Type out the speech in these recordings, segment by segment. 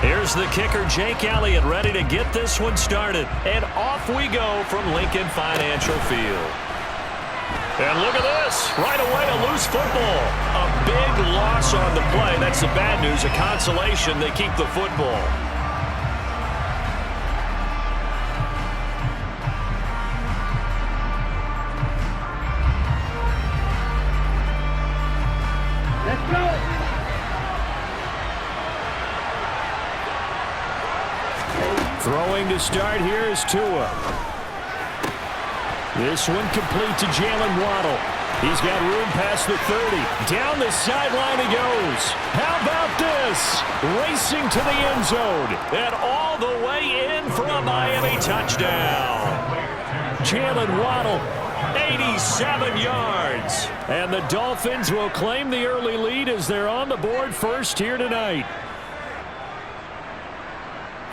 Here's the kicker, Jake Elliott, ready to get this one started. And off we go from Lincoln Financial Field. And look at this. Right away, a loose football. A big loss on the play. That's the bad news. A consolation, they keep the football. Let's go. Throwing to start here is Tua. This one complete to Jalen Waddle. He's got room past the 30. Down the sideline he goes. How about this? Racing to the end zone. And all the way in for a Miami touchdown. Jalen Waddle, 87 yards. And the Dolphins will claim the early lead as they're on the board first here tonight.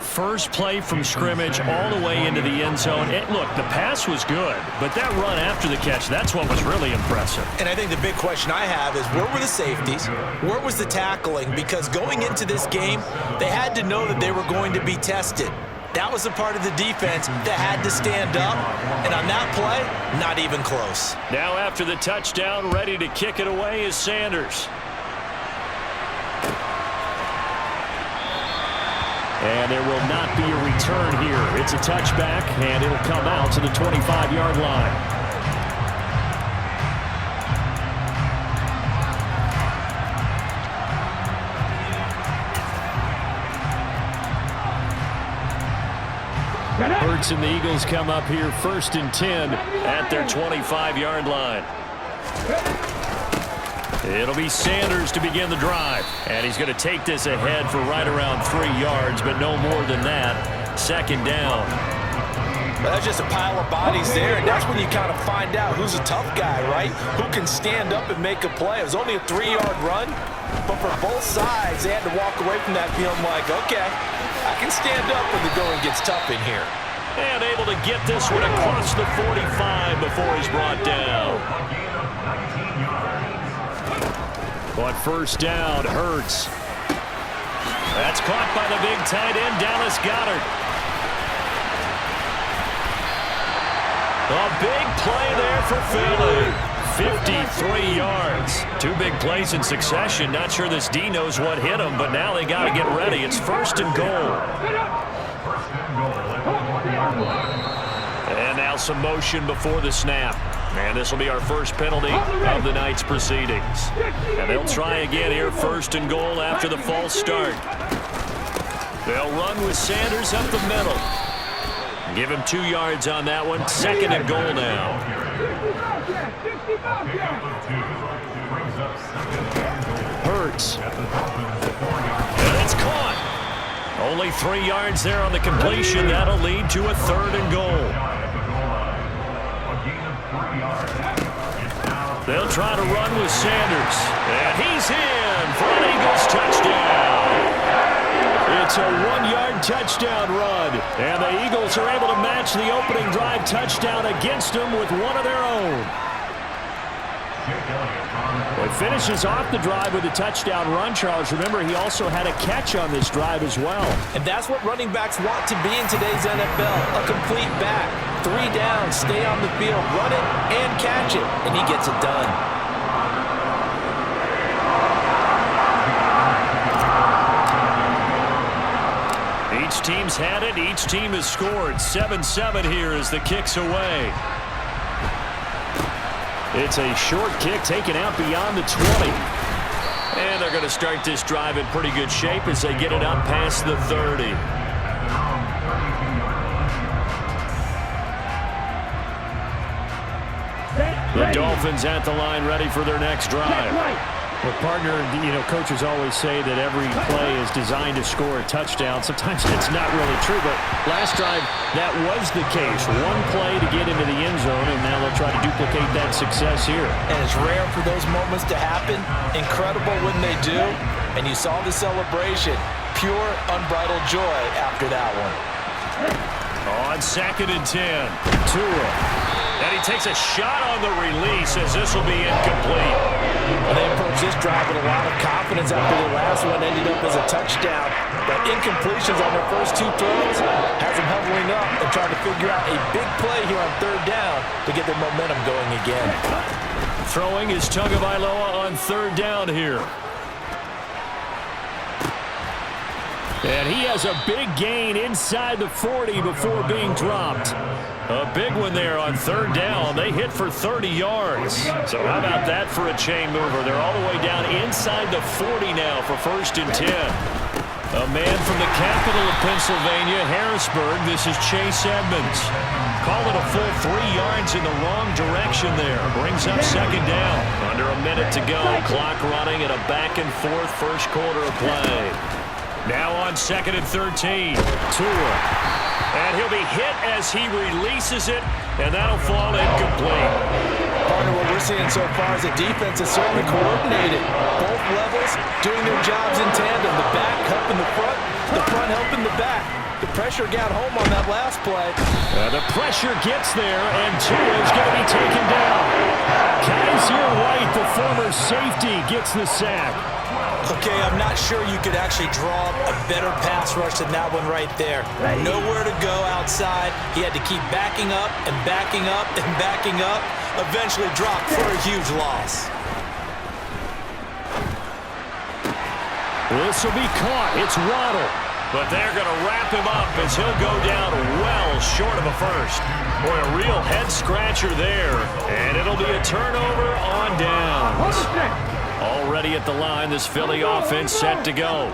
First play from scrimmage all the way into the end zone. And look, the pass was good, but that run after the catch, that's what was really impressive. And I think the big question I have is, where were the safeties? Where was the tackling? Because going into this game, they had to know that they were going to be tested. That was a part of the defense that had to stand up. And on that play, not even close. Now after the touchdown, ready to kick it away is Sanders. And there will not be a return here. It's a touchback, and it'll come out to the 25-yard line. Hurts and the Eagles come up here 1st and 10 at their 25-yard line. It'll be Sanders to begin the drive. And he's going to take this ahead for right around 3 yards, but no more than that. 2nd down. Well, that's just a pile of bodies there, and that's when you kind of find out who's a tough guy, right? Who can stand up and make a play. It was only a 3-yard run, but for both sides, they had to walk away from that feeling like, okay, I can stand up when the going gets tough in here. And able to get this one across the 45 before he's brought down. On 1st down, Hurts. That's caught by the big tight end, Dallas Goedert. A big play there for Philly. 53 yards. 2 big plays in succession. Not sure this D knows what hit him, but now they got to get ready. It's 1st and goal. And now some motion before the snap. And this will be our first penalty of the night's proceedings. And they'll try again here, 1st and goal after the false start. They'll run with Sanders up the middle. Give him 2 yards on that one. 2nd and goal now. Hurts. And it's caught. Only 3 yards there on the completion. That'll lead to a 3rd and goal. They'll try to run with Sanders. And he's in for an Eagles touchdown. It's a 1-yard touchdown run. And the Eagles are able to match the opening drive touchdown against them with one of their own. Well, he finishes off the drive with a touchdown run, Charles. Remember, he also had a catch on this drive as well. And that's what running backs want to be in today's NFL, a complete back. 3 down, stay on the field, run it, and catch it, and he gets it done. Each team's had it. Each team has scored. 7-7 here as the kick's away. It's a short kick taken out beyond the 20. And they're going to start this drive in pretty good shape as they get it up past the 30. The Dolphins at the line ready for their next drive. Well, partner, coaches always say that every play is designed to score a touchdown. Sometimes it's not really true, but last drive, that was the case. One play to get into the end zone, and now they'll try to duplicate that success here. And it's rare for those moments to happen. Incredible when they do. And you saw the celebration. Pure, unbridled joy after that one. On 2nd and 10, Tua. And he takes a shot on the release as this will be incomplete. Well, they approached this drive with a lot of confidence after their last one ended up as a touchdown. But incompletions on their first two throws has them huddling up and trying to figure out a big play here on third down to get their momentum going again. Throwing is Tagovailoa on third down here. And he has a big gain inside the 40 before being dropped. A big one there on third down. They hit for 30 yards. So how about that for a chain mover? They're all the way down inside the 40 now for 1st and 10. A man from the capital of Pennsylvania, Harrisburg. This is Chase Edmonds. Call it a full 3 yards in the wrong direction there. Brings up 2nd down. Under a minute to go. Clock running at a back-and-forth first quarter of play. Now on 2nd and 13. Tua. And he'll be hit as he releases it, and that'll fall incomplete. Partner, what we're seeing so far is the defense is certainly coordinated. Both levels doing their jobs in tandem. The back helping the front helping the back. The pressure got home on that last play. The pressure gets there, and Tua is going to be taken down. Kaiser White, the former safety, gets the sack. Okay, I'm not sure you could actually draw a better pass rush than that one right there. Nowhere to go outside. He had to keep backing up and backing up and backing up. Eventually dropped for a huge loss. This will be caught. It's Waddle. But they're going to wrap him up as he'll go down well short of a first. Boy, a real head-scratcher there. And it'll be a turnover on downs. Already at the line, this Philly offense set to go.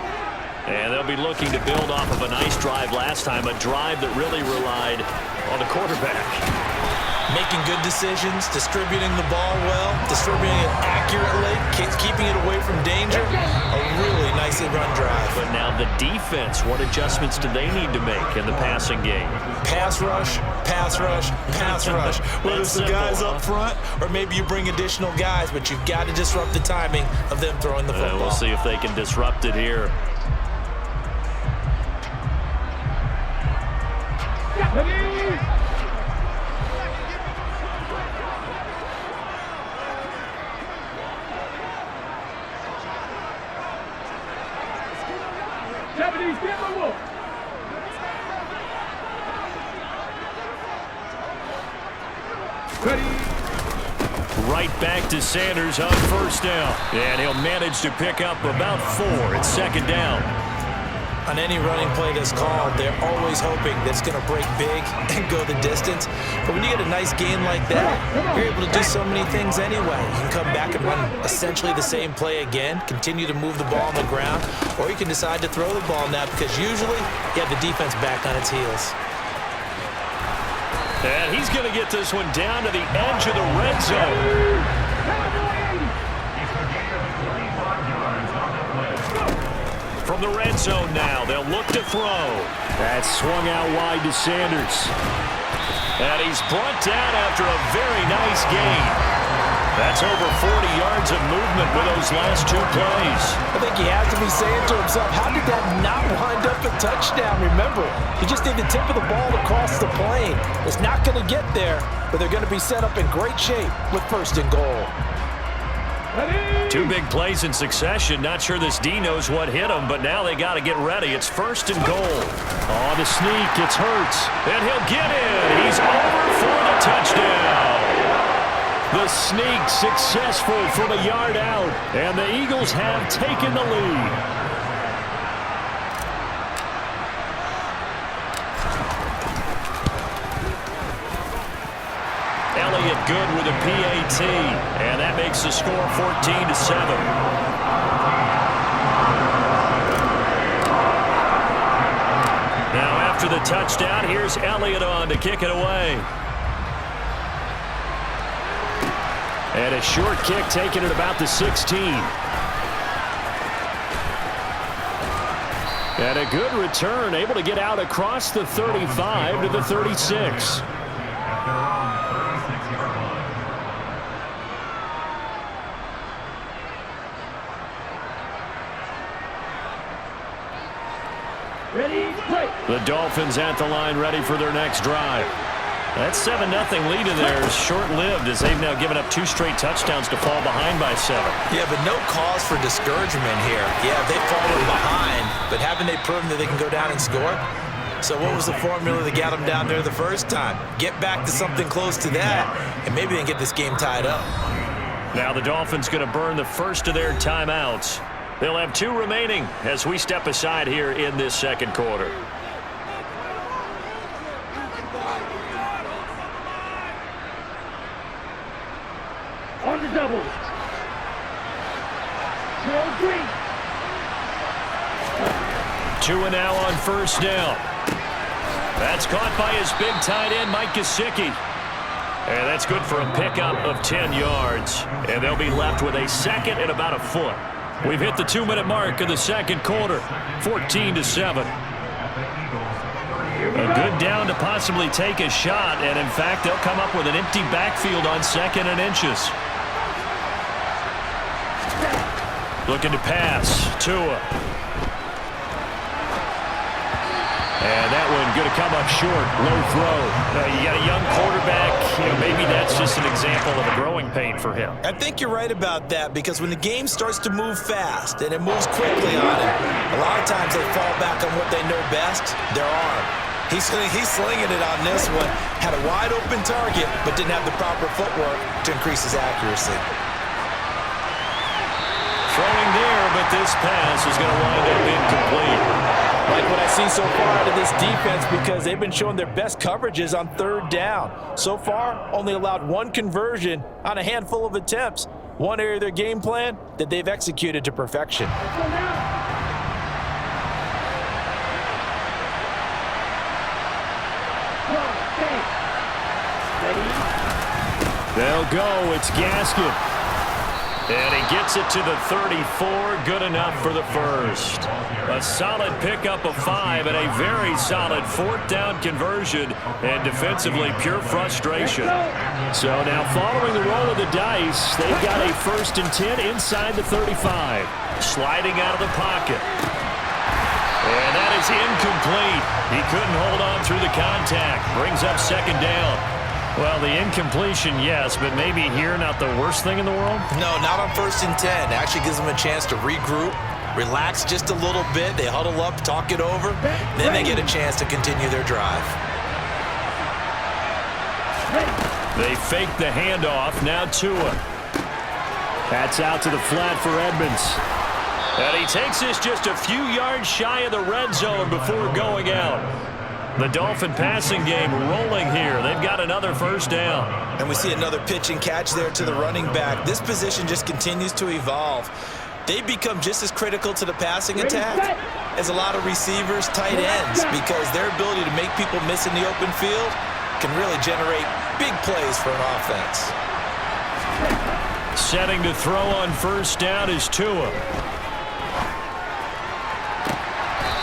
And they'll be looking to build off of a nice drive last time, a drive that really relied on the quarterback. Making good decisions, distributing the ball well, distributing it accurately, keeping it away from danger. A really nicely run drive. But now the defense, what adjustments do they need to make in the passing game? Pass rush, pass rush, pass rush. Whether it's the guys up front or maybe you bring additional guys, but you've got to disrupt the timing of them throwing the football. We'll see if they can disrupt it here. Right back to Sanders on 1st down. And he'll manage to pick up about 4 at 2nd down. On any running play that's called, they're always hoping that it's going to break big and go the distance. But when you get a nice gain like that, you're able to do so many things anyway. You can come back and run essentially the same play again, continue to move the ball on the ground, or you can decide to throw the ball now because usually you have the defense back on its heels. And he's going to get this one down to the edge of the red zone. From the red zone now, they'll look to throw. That's swung out wide to Sanders. And he's brought down after a very nice gain. That's over 40 yards of movement with those last 2 plays. I think he has to be saying to himself, how did that not wind up a touchdown? Remember, he just need the tip of the ball across the plane. It's not going to get there, but they're going to be set up in great shape with 1st and goal. 2 big plays in succession. Not sure this D knows what hit him, but now they got to get ready. It's 1st and goal. Oh, the sneak. It's Hurts. And he'll get in. He's over for the touchdown. The sneak successful from a yard out. And the Eagles have taken the lead. Elliott good with a PAT, and that makes the score 14-7. Now after the touchdown, here's Elliott on to kick it away. And a short kick taken at about the 16. And a good return, able to get out across the 35 to the 36. Ready, play. The Dolphins at the line, ready for their next drive. That 7-0 lead in there is short-lived as they've now given up 2 straight touchdowns to fall behind by 7. Yeah, but no cause for discouragement here. Yeah, they've fallen behind, but haven't they proven that they can go down and score? So what was the formula that got them down there the first time? Get back to something close to that, and maybe they can get this game tied up. Now the Dolphins going to burn the first of their timeouts. They'll have 2 remaining as we step aside here in this second quarter. On the double. Green. 2 and now on first down. That's caught by his big tight end, Mike Gesicki. And that's good for a pickup of 10 yards. And they'll be left with a second and about a foot. We've hit the 2-minute mark of the second quarter, 14-7. A good down to possibly take a shot, and in fact, they'll come up with an empty backfield on 2nd and inches. Looking to pass, Tua. And that one going to come up short, low throw. You got a young quarterback, maybe that's just an example of a growing pain for him. I think you're right about that, because when the game starts to move fast and it moves quickly on him, a lot of times they fall back on what they know best, their arm. He's slinging it on this one. Had a wide open target, but didn't have the proper footwork to increase his accuracy. Throwing there, but this pass is going to wind up incomplete. Like what I see so far out of this defense, because they've been showing their best coverages on 3rd down. So far, only allowed 1 conversion on a handful of attempts. One area of their game plan that they've executed to perfection. They'll go. It's Gaskin. And he gets it to the 34. Good enough for the first. A solid pickup of 5 and a very solid 4th down conversion. And defensively, pure frustration. So now following the roll of the dice, they've got a 1st and 10 inside the 35. Sliding out of the pocket. And that is incomplete. He couldn't hold on through the contact. Brings up 2nd down. Well, the incompletion, yes, but maybe here not the worst thing in the world? No, not on 1st and 10. It actually gives them a chance to regroup, relax just a little bit. They huddle up, talk it over. Then they get a chance to continue their drive. They fake the handoff. Now Tua. That's out to the flat for Edmonds. And he takes this just a few yards shy of the red zone before going out. The Dolphin passing game rolling here. They've got another 1st down. And we see another pitch and catch there to the running back. This position just continues to evolve. They've become just as critical to the passing attack as a lot of receivers, tight ends, because their ability to make people miss in the open field can really generate big plays for an offense. Setting to throw on 1st down is Tua.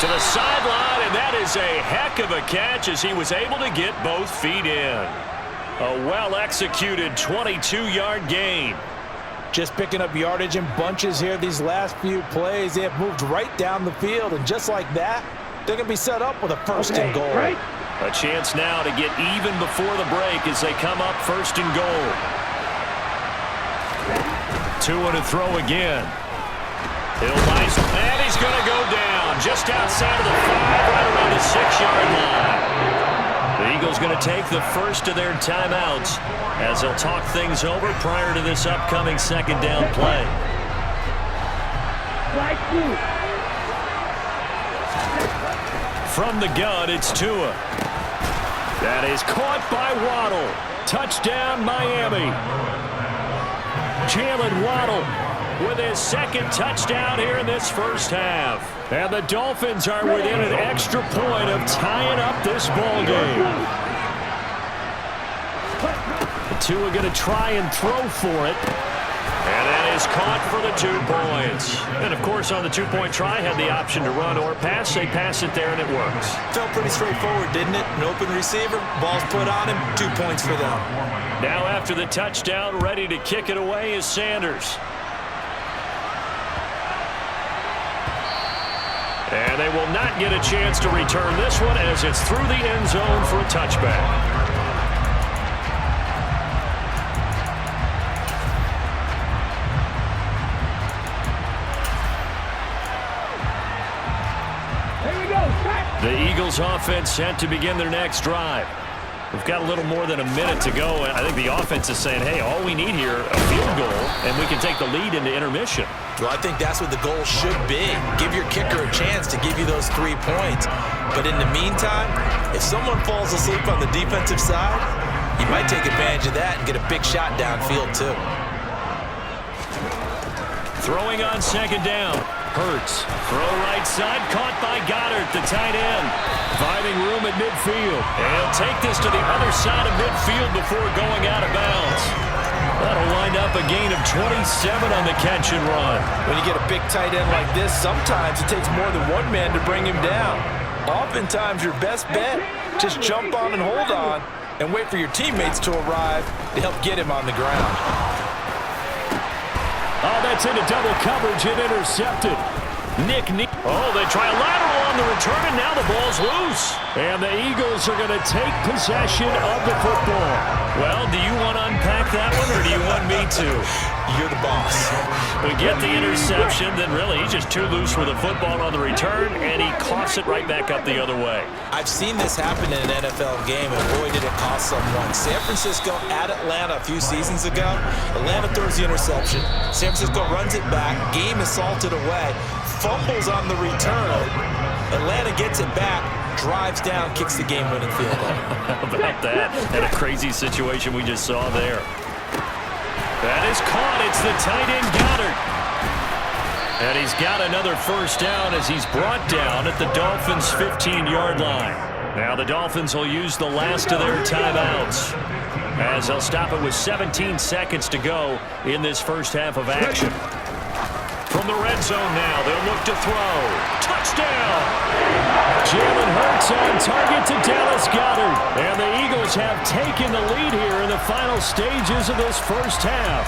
To the sideline, and that is a heck of a catch as he was able to get both feet in. A well-executed 22-yard gain. Just picking up yardage in bunches here these last few plays. They have moved right down the field, and just like that, they're going to be set up with a 1st and goal. A chance now to get even before the break as they come up 1st and goal. Tua to throw again. And he's going to go down just outside of the 5, right around the 6-yard line. The Eagles going to take the first of their timeouts as they'll talk things over prior to this upcoming 2nd down play. From the gun, it's Tua. That is caught by Waddle. Touchdown, Miami. Jalen Waddle with his 2nd touchdown here in this 1st half. And the Dolphins are within an extra point of tying up this ball game. Tua going to try and throw for it. And that is caught for the 2 points. And, of course, on the 2-point try, had the option to run or pass. They pass it there, and it works. Felt pretty straightforward, didn't it? An open receiver, ball's put on him, 2 points for them. Now after the touchdown, ready to kick it away is Sanders. And they will not get a chance to return this one as it's through the end zone for a touchback. Here we go. Start. The Eagles offense set to begin their next drive. We've got a little more than a minute to go, and I think the offense is saying, hey, all we need here, a field goal, and we can take the lead into intermission. Well, I think that's what the goal should be. Give your kicker a chance to give you those 3 points. But in the meantime, if someone falls asleep on the defensive side, you might take advantage of that and get a big shot downfield, too. Throwing on second down. Hurts. Throw right side. Caught by Goddard, the tight end. Finding room at midfield. And he'll take this to the other side of midfield before going out of bounds. That'll wind up a gain of 27 on the catch and run. When you get a big tight end like this, sometimes it takes more than one man to bring him down. Oftentimes, your best bet, just jump on and hold on and wait for your teammates to arrive to help get him on the ground. Oh, that's into double coverage and intercepted. Oh, they try a lateral on the return, and now the ball's loose. And the Eagles are going to take possession of the football. Well, do you want to unpack that one, or do you want me to? You're the boss. We get the interception, then really he's just too loose with the football on the return, and he coughs it right back up the other way. I've seen this happen in an NFL game, and boy, did it cost someone. San Francisco at Atlanta a few seasons ago. Atlanta throws the interception. San Francisco runs it back. Game is salted away. Fumbles on the return. Atlanta gets it back, drives down, kicks the game-winning field goal. How about that? And a crazy situation we just saw there. That is caught. It's the tight end Goddard. And he's got another first down as he's brought down at the Dolphins' 15-yard line. Now the Dolphins will use the last of their timeouts as they'll stop it with 17 seconds to go in this first half of action. From the red zone now, they'll look to throw. Touchdown! Jalen Hurts on target to Dallas Goedert. And the Eagles have taken the lead here in the final stages of this first half.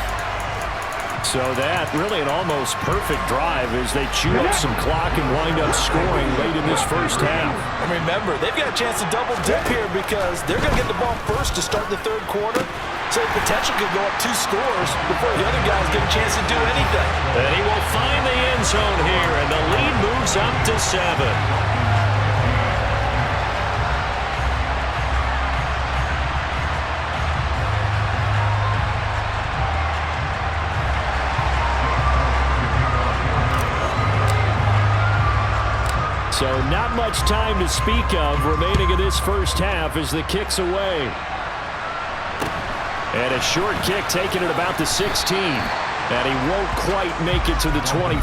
So that really an almost perfect drive as they chew up some clock and wind up scoring late in this first half. And remember, they've got a chance to double dip here because they're going to get the ball first to start the third quarter. So the potential could go up 2 scores before the other guys get a chance to do anything. And he will find the end zone here, and the lead moves up to 7. So not much time to speak of remaining in this first half as the kick's away. And a short kick taken at about the 16. And he won't quite make it to the 25.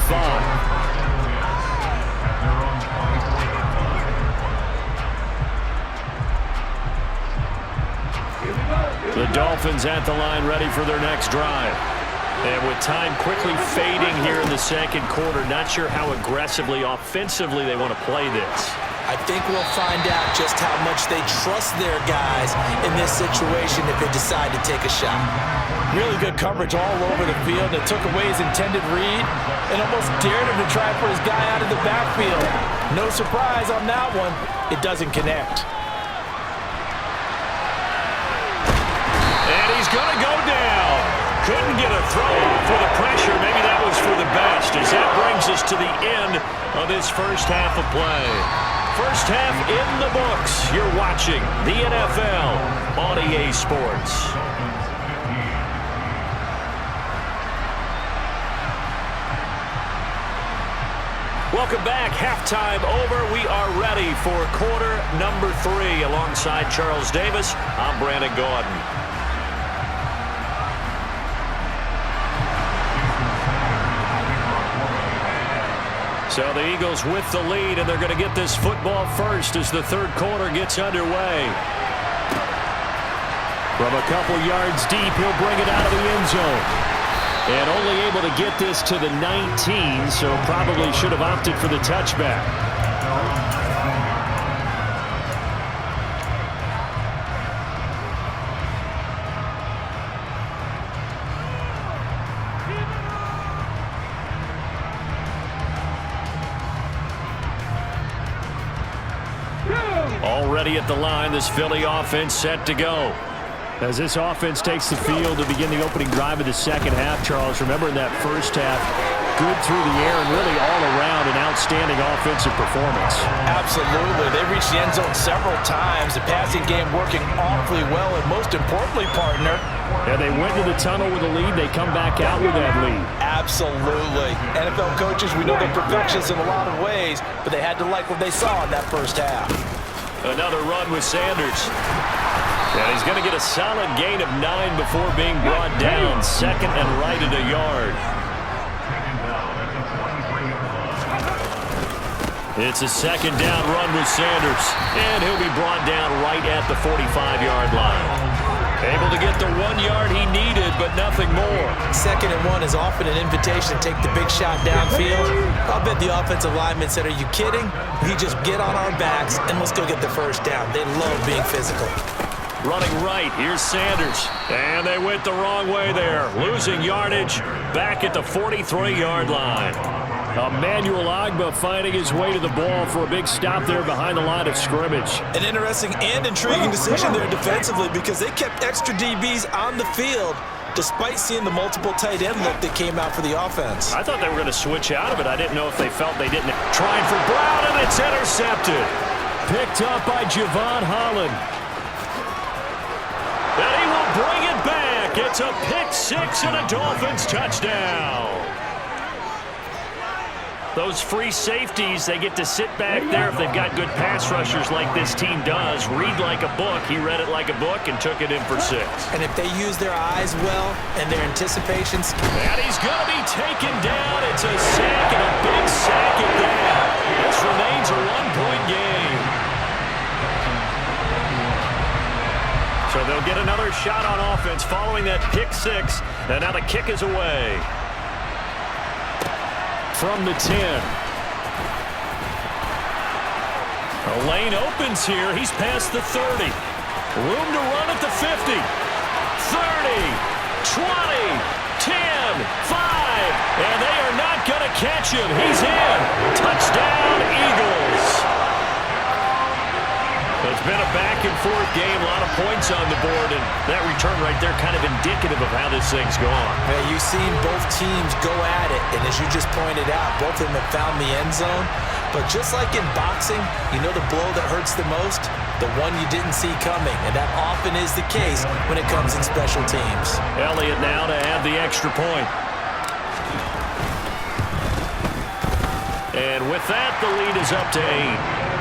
The Dolphins at the line ready for their next drive. And with time quickly fading here in the second quarter, not sure how aggressively, offensively they want to play this. I think we'll find out just how much they trust their guys in this situation if they decide to take a shot. Really good coverage all over the field. It took away his intended read and almost dared him to try for his guy out of the backfield. No surprise on that one. It doesn't connect. And he's going to go down. Couldn't get a throw off with the pressure. Maybe that was for the best as that brings us to the end of this first half of play. First half in the books. You're watching the NFL on EA Sports. Welcome back. Halftime over. We are ready for quarter number 3. Alongside Charles Davis, I'm Brandon Gaudin. So the Eagles with the lead, and they're going to get this football first as the third quarter gets underway. From a couple yards deep, he'll bring it out of the end zone. And only able to get this to the 19, so probably should have opted for the touchback. Already at the line, this Philly offense set to go. As this offense takes the field to begin the opening drive of the second half, Charles, remember in that first half, good through the air and really all around an outstanding offensive performance. Absolutely. They reached the end zone several times. The passing game working awfully well, and most importantly, partner, and they went to the tunnel with a lead. They come back out with that lead. Absolutely. NFL coaches, we know they're perfectionists in a lot of ways, but they had to like what they saw in that first half. Another run with Sanders. And he's going to get a solid gain of 9 before being brought down. Second and right at a yard. It's a second down run with Sanders. And he'll be brought down right at the 45-yard line. Able to get the 1 yard he needed, but nothing more. Second and 1 is often an invitation to take the big shot downfield. I'll bet the offensive lineman said, are you kidding? We just get on our backs and let's go get the first down. They love being physical. Running right, here's Sanders. And they went the wrong way there. Losing yardage back at the 43-yard line. Emmanuel Ogbah finding his way to the ball for a big stop there behind the line of scrimmage. An interesting and intriguing decision there defensively because they kept extra DBs on the field despite seeing the multiple tight end look that came out for the offense. I thought they were going to switch out of it. I didn't know if they felt they didn't. Trying for Brown, and it's intercepted. Picked up by Javon Holland. And he will bring it back. It's a pick six and a Dolphins touchdown. Those free safeties, they get to sit back there if they've got good pass rushers like this team does. Read like a book. He read it like a book and took it in for 6. And if they use their eyes well and their anticipations. And he's going to be taken down. It's a sack and a big sack at that. This remains a 1-point game. So they'll get another shot on offense following that pick 6. And now the kick is away. From the 10. A lane opens here. He's past the 30. Room to run at the 50. 30, 20, 10, 5. And they are not going to catch him. He's in. Touchdown, Eagles. It's been a back-and-forth game, a lot of points on the board, and that return right there kind of indicative of how this thing's going. Man, you've seen both teams go at it, and as you just pointed out, both of them have found the end zone. But just like in boxing, you know the blow that hurts the most? The one you didn't see coming, and that often is the case when it comes in special teams. Elliott now to add the extra point. And with that, the lead is up to 8.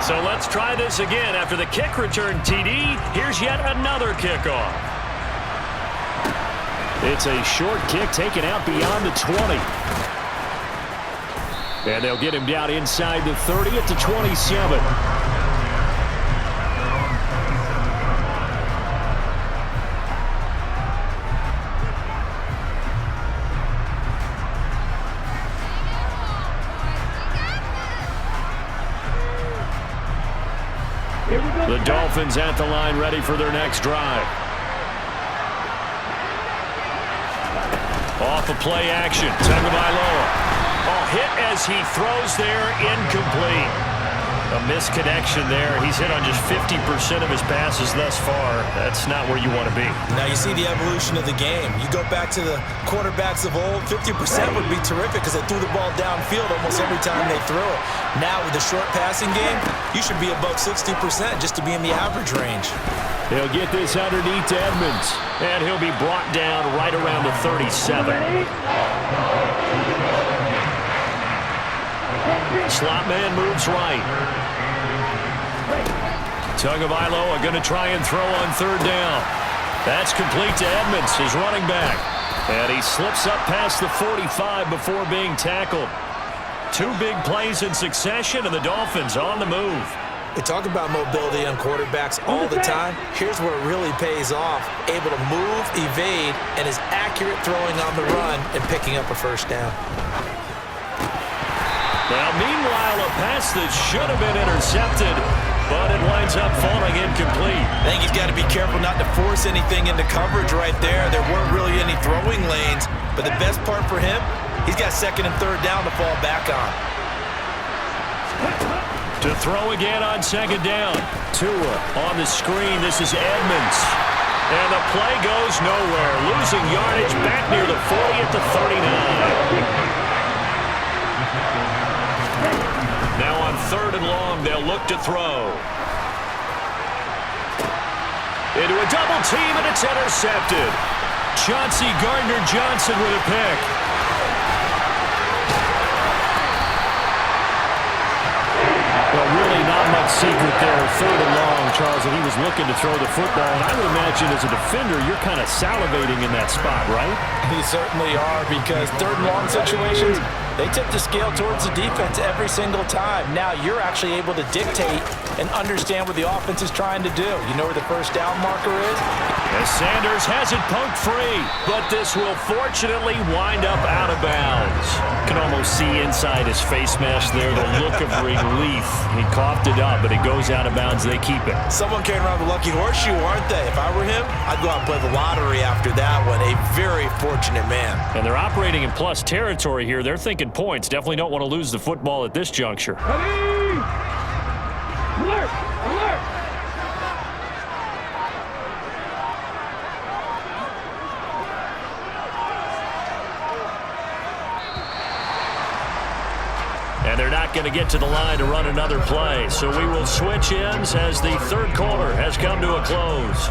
So let's try this again. After the kick return TD, here's yet another kickoff. It's a short kick taken out beyond the 20. And they'll get him down inside the 30 at the 27. The Dolphins at the line ready for their next drive. Off of play action. Tagovailoa. Oh, hit as he throws there. Incomplete. A misconnection there. He's hit on just 50% of his passes thus far. That's not where you want to be. Now you see the evolution of the game. You go back to the quarterbacks of old, 50% would be terrific because they threw the ball downfield almost every time they threw it. Now with the short passing game, you should be above 60% just to be in the average range. He'll get this underneath to Edmonds, and he'll be brought down right around the 37. Slot man moves right. Tagovailoa going to try and throw on third down. That's complete to Edmonds, his running back. And he slips up past the 45 before being tackled. 2 big plays in succession, and the Dolphins on the move. We talk about mobility on quarterbacks all the time. Here's where it really pays off. Able to move, evade, and is accurate throwing on the run and picking up a first down. Now, meanwhile, a pass that should have been intercepted, but it winds up falling incomplete. I think he's got to be careful not to force anything into coverage right there. There weren't really any throwing lanes, but the best part for him, he's got second and third down to fall back on. To throw again on second down. Tua on the screen. This is Edmonds. And the play goes nowhere. Losing yardage back near the 40 at the 39. Now on 3rd and long, they'll look to throw. Into a double team, and it's intercepted. Chauncey Gardner-Johnson with a pick. Well, really not much secret there. 3rd and long, Charles, and he was looking to throw the football. And I would imagine as a defender, you're kind of salivating in that spot, right? They certainly are, because 3rd and long situations, they tip the scale towards the defense every single time. Now you're actually able to dictate and understand what the offense is trying to do. You know where the first down marker is? As Sanders has it poked free, but this will fortunately wind up out of bounds. Can almost see inside his face mask there, the look of relief. He coughed it up, but it goes out of bounds. They keep it. Someone came around the lucky horseshoe, aren't they? If I were him, I'd go out and play the lottery after that one. A very fortunate man. And they're operating in plus territory here. They're thinking points. Definitely don't want to lose the football at this juncture. Ready! Alert! Alert! And they're not going to get to the line to run another play. So we will switch ends as the 3rd quarter has come to a close.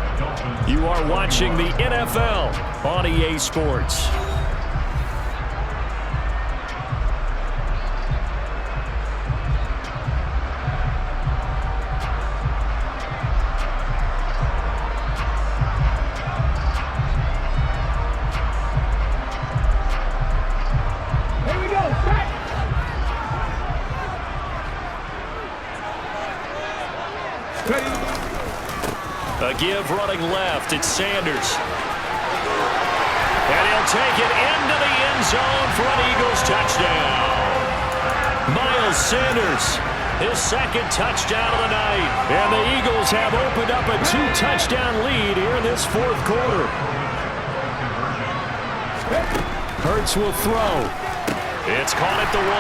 You are watching the NFL on EA Sports. Here we go! Back! A give running left. It's Sanders. And he'll take it into the end zone for an Eagles touchdown. Miles Sanders, his 2nd touchdown of the night. And the Eagles have opened up a 2-touchdown lead here in this 4th quarter. Hurts will throw. It's caught at the 1.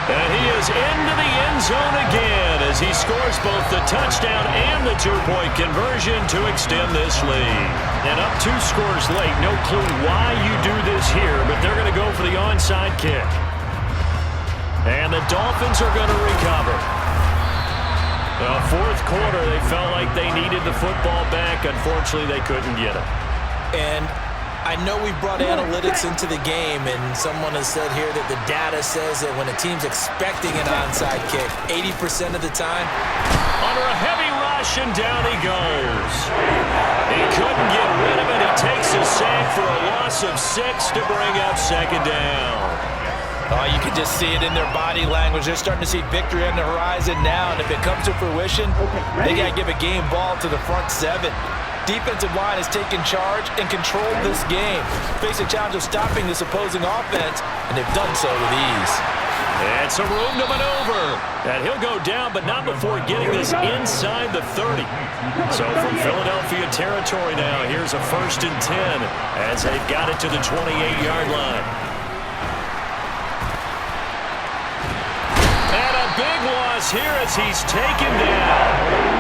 And he is into the end zone again as he scores both the touchdown and the 2-point conversion to extend this lead. And up 2 scores late. No clue why you do this here, but they're going to go for the onside kick. And the Dolphins are going to recover. The 4th quarter, they felt like they needed the football back. Unfortunately, they couldn't get it. And I know we brought analytics into the game, and someone has said here that the data says that when a team's expecting an onside kick, 80% of the time. Under a heavy rush, and down he goes. He couldn't get rid of it. He takes a sack for a loss of 6 to bring up 2nd down. Oh, you can just see it in their body language. They're starting to see victory on the horizon now, and if it comes to fruition, they got to give a game ball to the front 7. Defensive line has taken charge and controlled this game. Face a challenge of stopping this opposing offense, and they've done so with ease. And some room to maneuver. And he'll go down, but not before getting this inside the 30. So from Philadelphia territory now, here's a 1st and 10 as they've got it to the 28-yard line. And a big loss here as he's taken down.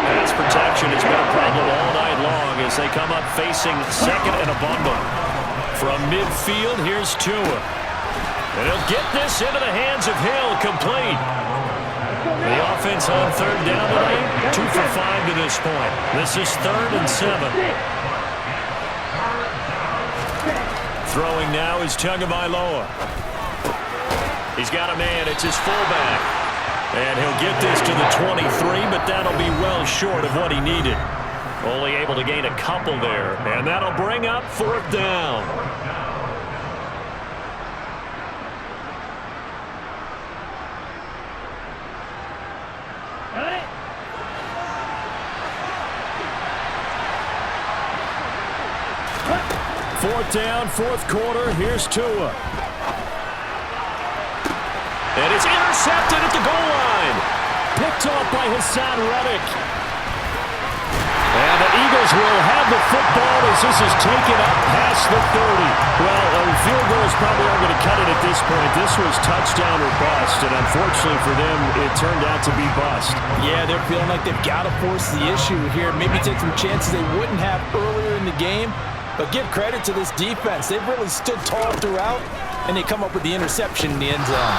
Pass protection has been a problem all night long as they come up facing 2nd and a bundle. From midfield, here's Tua. And he'll get this into the hands of Hill, complete. The offense on 3rd down today, 2 for 5 to this point. This is 3rd and 7. Throwing now is Tagovailoa. He's got a man, it's his fullback. And he'll get this to the 23, but that'll be well short of what he needed. Only able to gain a couple there, and that'll bring up 4th down. Got it! 4th down, 4th quarter. Here's Tua. And it's intercepted at the goal line. Picked off by Hassan Reddick. And the Eagles will have the football as this is taken up past the 30. Well, field goals probably aren't going to cut it at this point. This was touchdown or bust, and unfortunately for them, it turned out to be bust. Yeah, they're feeling like they've got to force the issue here. Maybe take some chances they wouldn't have earlier in the game. But give credit to this defense. They've really stood tall throughout, and they come up with the interception in the end zone.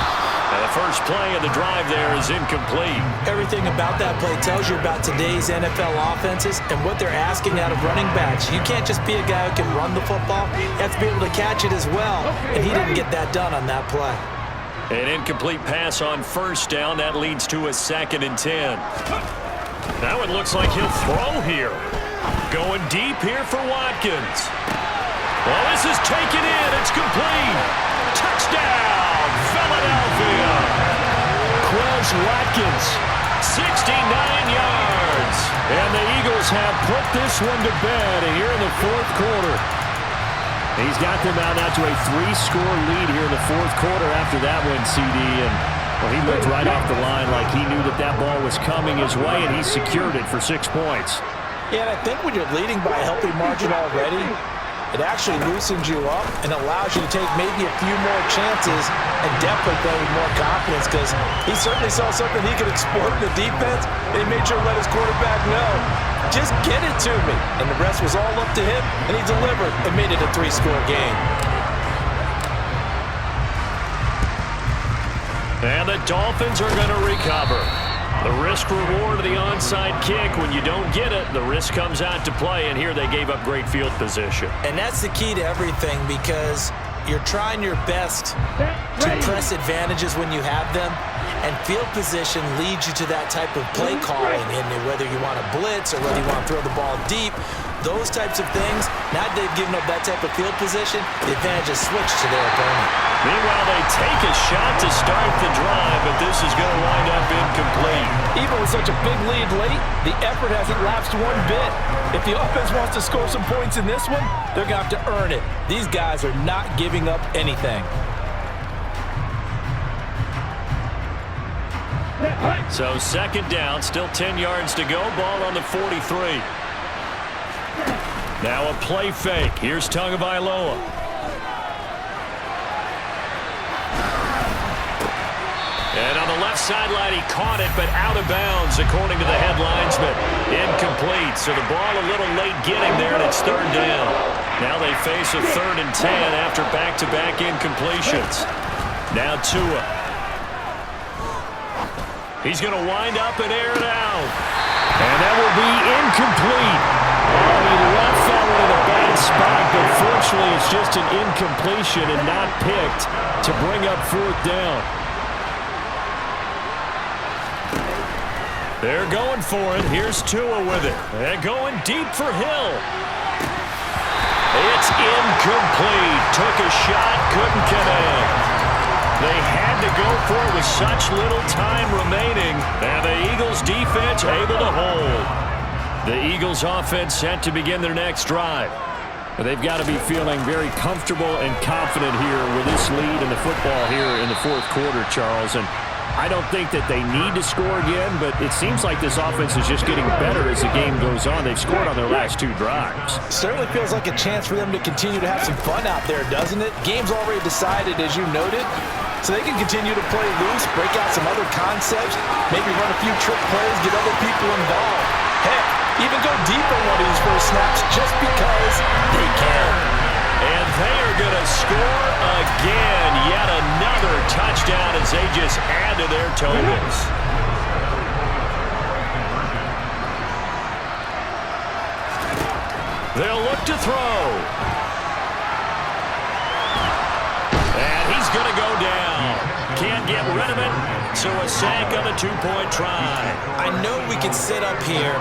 And the first play of the drive there is incomplete. Everything about that play tells you about today's NFL offenses and what they're asking out of running backs. You can't just be a guy who can run the football. You have to be able to catch it as well, and he didn't get that done on that play. An incomplete pass on first down. That leads to a 2nd and 10. Now it looks like he'll throw here. Going deep here for Watkins. Well, this is taken in. It's complete. Touchdown, Philadelphia. Quez Watkins, 69 yards. And the Eagles have put this one to bed here in the 4th quarter. He's got them out now to a 3-score lead here in the 4th quarter after that one, CD. And well, he looked right off the line like he knew that that ball was coming his way, and he secured it for 6 points. Yeah, and I think when you're leading by a healthy margin already, it actually loosens you up and allows you to take maybe a few more chances and definitely play with more confidence, because he certainly saw something he could exploit in the defense, and he made sure to let his quarterback know, just get it to me. And the rest was all up to him, and he delivered and made it a 3-score game. And the Dolphins are going to recover. The risk-reward of the onside kick, when you don't get it, the risk comes out to play, and here they gave up great field position. And that's the key to everything, because you're trying your best to press advantages when you have them, and field position leads you to that type of play calling, and whether you want to blitz or whether you want to throw the ball deep, those types of things, now that they've given up that type of field position, the advantage is switched to their opponent. Meanwhile, they take a shot to start the drive, but this is going to wind up incomplete. Even with such a big lead late, the effort hasn't lapsed one bit. If the offense wants to score some points in this one, they're going to have to earn it. These guys are not giving up anything. So 2nd down, still 10 yards to go, ball on the 43. Now a play fake. Here's Tagovailoa. And on the left sideline, he caught it, but out of bounds, according to the head linesman. Incomplete, so the ball a little late getting there, and it's 3rd down. Now they face a 3rd and 10 after back-to-back incompletions. Now Tua. He's going to wind up and air it out. And that will be incomplete. Oh, he left that one in a bad spot, but fortunately it's just an incompletion and not picked to bring up 4th down. They're going for it. Here's Tua with it. And going deep for Hill. It's incomplete. Took a shot, couldn't connect. They had to go for it with such little time remaining, and the Eagles defense able to hold. The Eagles offense set to begin their next drive. But they've got to be feeling very comfortable and confident here with this lead in the football here in the 4th quarter, Charles. And I don't think that they need to score again, but it seems like this offense is just getting better as the game goes on. They've scored on their last 2 drives. Certainly feels like a chance for them to continue to have some fun out there, doesn't it? Game's already decided, as you noted, so they can continue to play loose, break out some other concepts, maybe run a few trick plays, get other people involved. Heck, even go deep on one of these first snaps just because they can. And they are going to score again. Yet another touchdown as they just add to their totals. They'll look to throw. And he's going to go down. Can't get rid of it, so a sack on the 2-point try. I know we can sit up here